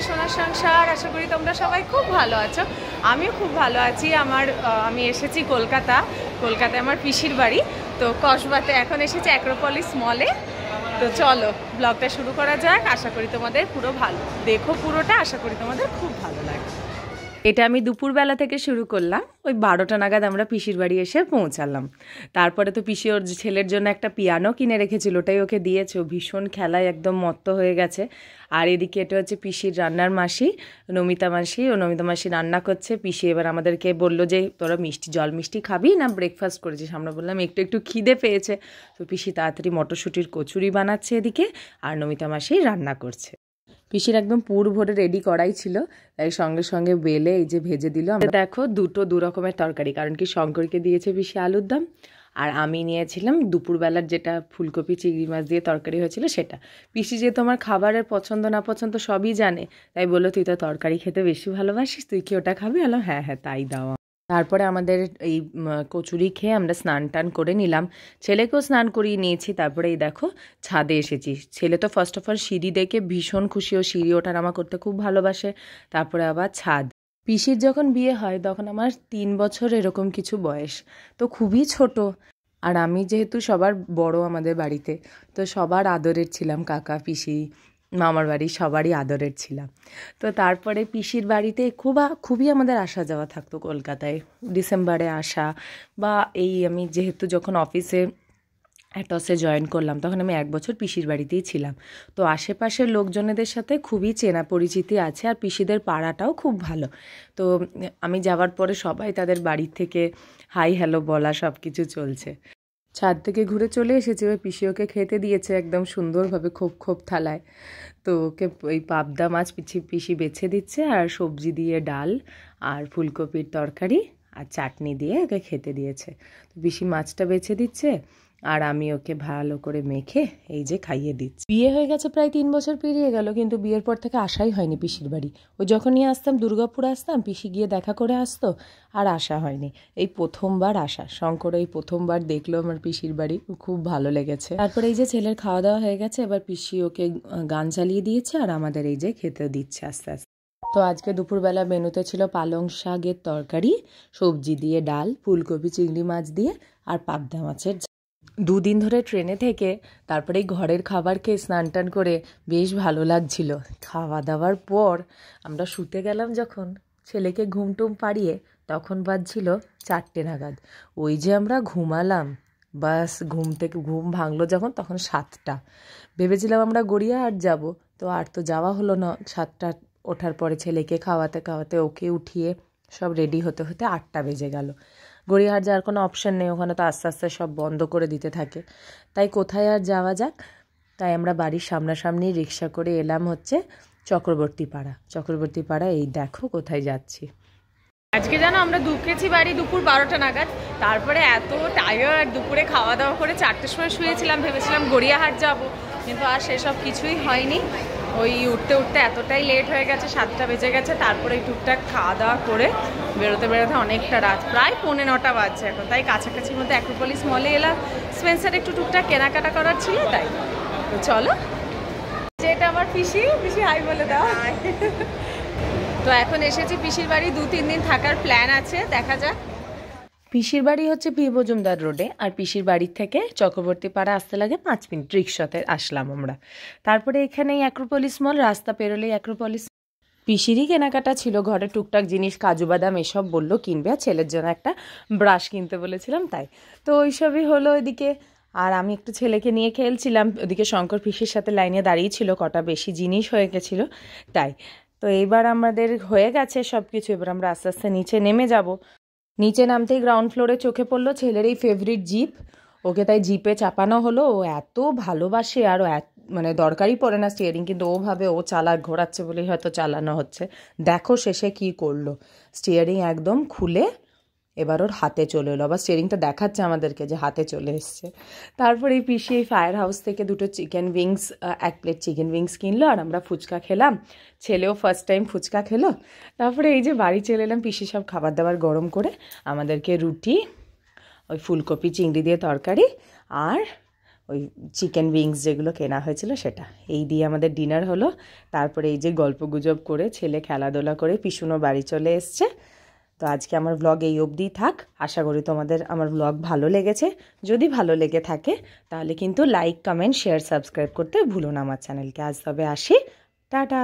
সোনার সংসার। আশা করি তোমরা সবাই খুব ভালো আছো, আমিও খুব ভালো আছি। আমি এসেছি কলকাতায় আমার পিসির বাড়ি। তো কসবাতে এখন এসেছি অ্যাক্রোপলিস মলে। তো চলো ব্লগটা শুরু করা যাক। আশা করি তোমাদের পুরোটা আশা করি তোমাদের খুব ভালো লাগে। এটা আমি দুপুরবেলা থেকে শুরু করলাম, ওই 12টা নাগাদ আমরা পিসির বাড়ি এসে পৌঁছালাম। তারপরে তো পিসি ওর ছেলের জন্য একটা পিয়ানো কিনে রেখেছিল, ওটাই ওকে দিয়েছে। ও ভীষণ খেলায় একদম মত্ত হয়ে গেছে। আর এদিকে এটা হচ্ছে পিসির রান্নার মাসি, নমিতা মাসি রান্না করছে। পিসি এবার আমাদেরকে বললো যে তোরা জল মিষ্টি খাবি না ব্রেকফাস্ট করেছিস? আমরা বললাম একটু খিদে পেয়েছে। তো পিসি তাড়াতাড়ি মটরশুঁটির কচুরি বানাচ্ছে এদিকে, আর নমিতা মাসি রান্না করছে। পিসির একদম পুর ভরে রেডি করাই ছিল, তাই সঙ্গে সঙ্গে বেলে এই যে ভেজে দিল। দেখো দু রকমের তরকারি, কারণ কি শঙ্করকে দিয়েছে পিসি আলুর দম, আর আমি নিয়েছিলাম দুপুরবেলার যেটা ফুলকপি চিংড়ি মাছ দিয়ে তরকারি হয়েছিল সেটা। পিসি যে তোমার খাবারের পছন্দ না পছন্দ সবই জানে, তাই বললো তুই তো তরকারি খেতে বেশি ভালোবাসিস, তুই কি ওটা খাবি? বললাম হ্যাঁ তাই দাও। তারপরে আমাদের এই কচুরি খেয়ে আমরা স্নান টান করে নিলাম, ছেলেকেও স্নান করিয়ে নিয়েছি। তারপরে এই দেখো ছাদে এসেছি। ছেলে তো ফার্স্ট অফ অল সিঁড়ি দেখে ভীষণ খুশি, ও সিঁড়ি ওঠা নামা করতে খুব ভালোবাসে। তারপরে আবার ছাদ। পিসির যখন বিয়ে হয় তখন আমার 3 বছর এরকম কিছু বয়স, তো খুবই ছোট। আর আমি যেহেতু সবার বড় আমাদের বাড়িতে, তো সবার আদরের ছিলাম, কাকা পিসি মামার বাড়ি সবারই আদরের ছিলাম। তো তারপরে পিসির বাড়িতে খুবই আমাদের আসা যাওয়া থাকতো কলকাতায়, ডিসেম্বরে আসা বা আমি যেহেতু যখন অফিসে অ্যাটসে জয়েন করলাম তখন আমি 1 বছর পিসির বাড়িতেই ছিলাম। তো আশেপাশের লোকজনেদের সাথে খুবই চেনা পরিচিতি আছে, আর পিসিদের পাড়াটাও খুব ভালো। তো আমি যাওয়ার পরে সবাই তাদের বাড়ির থেকে হাই হ্যালো বলা সব কিছু চলছে। ছাদ থেকে ঘুরে চলে এসেছি, ওই পিসি ওকে খেতে দিয়েছে একদম সুন্দরভাবে খোপ থালায়। তো ওকে ওই পাবদা মাছ পিসি বেছে দিচ্ছে, আর সবজি দিয়ে ডাল আর ফুলকপির তরকারি আর চাটনি দিয়ে ওকে খেতে দিয়েছে। তো পিসি মাছটা বেছে দিচ্ছে, আর আমি ওকে ভালো করে মেখে এই যে খাইয়ে দিচ্ছি। বিয়ে হয়ে গেছে প্রায় 3 বছর পেরিয়ে গেল, কিন্তু বিয়ের পর থেকে আসাই হয়নি পিসির বাড়ি। ও যখনই আসতাম দুর্গাপুর আসতাম, পিসি গিয়ে দেখা করে আসতো, আর আসা হয়নি। এই প্রথমবার আসা, শঙ্কর এই প্রথমবার দেখলো আমার পিসির বাড়ি, খুব ভালো লেগেছে। তারপরে এই যে ছেলের খাওয়া দাওয়া হয়ে গেছে, এবার পিসি ওকে গান চালিয়ে দিয়েছে, আর আমাদের এই যে খেতে দিচ্ছে আস্তে আস্তে। তো আজকে দুপুরবেলা মেনুতে ছিল পালং শাকের তরকারি, সবজি দিয়ে ডাল, ফুলকপি চিংড়ি মাছ দিয়ে, আর পাবদা মাছের। 2 দিন ধরে ট্রেনে থেকে তারপরে ঘরের খাবার খেয়ে স্নান টান করে বেশ ভালো লাগছিল। খাওয়া দাওয়ার পর আমরা শুতে গেলাম যখন, ছেলেকে ঘুমটুম পাড়িয়ে, তখন বাজছিল 4টে নাগাদ। ওই যে আমরা ঘুমালাম, বাস ঘুম ভাঙলো যখন তখন 7টা। ভেবেছিলাম আমরা গড়িয়াহাট যাব, তো আর তো যাওয়া হলো না। 7টা ওঠার পরে ছেলেকে খাওয়াতে খাওয়াতে ওকে উঠিয়ে সব রেডি হতে হতে 8টা বেজে গেল। গড়িয়াহাট যাওয়ার কোনো অপশান নেই, ওখানে তো আস্তে আস্তে সব বন্ধ করে দিতে থাকে। তাই কোথায় আর যাওয়া যাক, তাই আমরা বাড়ির সামনাসামনি রিক্সা করে এলাম হচ্ছে চক্রবর্তী পাড়া। এই দেখো কোথায় যাচ্ছি। আজকে জানো আমরা ঢুকেছি বাড়ি দুপুর 12টা নাগাদ। তারপরে এত টায়ার্ড, দুপুরে খাওয়া দাওয়া করে 4টের সময় শুয়েছিলাম, ভেবেছিলাম গড়িয়াহাট যাব, কিন্তু আর সেসব কিছুই হয়নি। ওই উঠতে এতটাই লেট হয়ে গেছে, 7টা বেজে গেছে। তারপরে এই টুকটাক খাওয়া দাওয়া করে বেরোতে অনেকটা রাত, প্রায় 9:45 বাজছে এখন। তাই কাছাকাছির মধ্যে অ্যাক্রোপলিস মলে এলাম, স্পেন্সার একটু টুকটাক কেনাকাটা করার ছিল, তাই। তো চলো, যেটা আমার পিসি হাই বলে দাও। তো এখন এসেছি পিসির বাড়ি, 2-3 দিন থাকার প্ল্যান আছে, দেখা যাক। পিসির বাড়ি হচ্ছে পি মজুমদার রোডে, আর পিসির বাড়ির থেকে চক্রবর্তী পাড়া আসতে লাগে 5 মিনিট, রিক্সাতে আসলাম আমরা। তারপরে এখানেই অ্যাক্রোপলিস মল, রাস্তা পেরোলেই অ্যাক্রোপলিস। পিসিরই কেনাকাটা ছিল, ঘরে টুকটাক জিনিস, কাজু বাদাম এসব বললো কিনবে, আর ছেলের জন্য একটা ব্রাশ কিনতে বলেছিলাম, তাই। তো ওইসবই হলো এদিকে। আর আমি একটু ছেলেকে নিয়ে খেলছিলাম, ওদিকে শঙ্কর পিসির সাথে লাইনে দাঁড়িয়েছিল, কটা বেশি জিনিস হয়ে গেছিলো, তাই। তো এইবার আমাদের হয়ে গেছে সব কিছু, এবার আমরা আস্তে আস্তে নিচে নেমে যাব। নিচে নামতেই গ্রাউন্ড ফ্লোরে চোখে পড়লো ছেলের এই ফেভারিট জিপ, ওকে তাই জিপে চাপানো হলো। ও এত ভালোবাসে, আর মানে দরকারই পড়ে না স্টিয়ারিং, কিন্তু ও ভাবে ও ঘোরাচ্ছে বলেই হয়তো চালানো হচ্ছে। দেখো শেষে কি করলো, স্টিয়ারিং একদম খুলে এবার ওর হাতে চলে এলো, আবার স্টিয়ারিংটা দেখাচ্ছে আমাদেরকে যে হাতে চলে এসছে। তারপরে এই পিসি এই ফায়ার হাউস থেকে 2টো chicken wings, 1 plate chicken wings কিনলো, আর আমরা ফুচকা খেলাম। ছেলেও ফার্স্ট টাইম ফুচকা খেলো। তারপরে এই যে বাড়ি চলে এলাম, পিসি সব খাবার দাবার গরম করে আমাদেরকে রুটি, ওই ফুলকপি চিংড়ি দিয়ে তরকারি, আর ওই চিকেন উইংস যেগুলো কেনা হয়েছিল সেটা। এই দিয়ে আমাদের ডিনার হলো। তারপরে এই যে গল্পগুজব করে ছেলে খেলাধুলা করে পিসুনও বাড়ি চলে এসছে। তো আজকে আমার ব্লগ এই অবধিই থাক। আশা করি তোমাদের আমার ব্লগ ভালো লেগেছে। যদি ভালো লেগে থাকে তাহলে কিন্তু লাইক, কমেন্ট, শেয়ার, সাবস্ক্রাইব করতে ভুলো না আমার চ্যানেলকে। আজ তবে আসি, টাটা।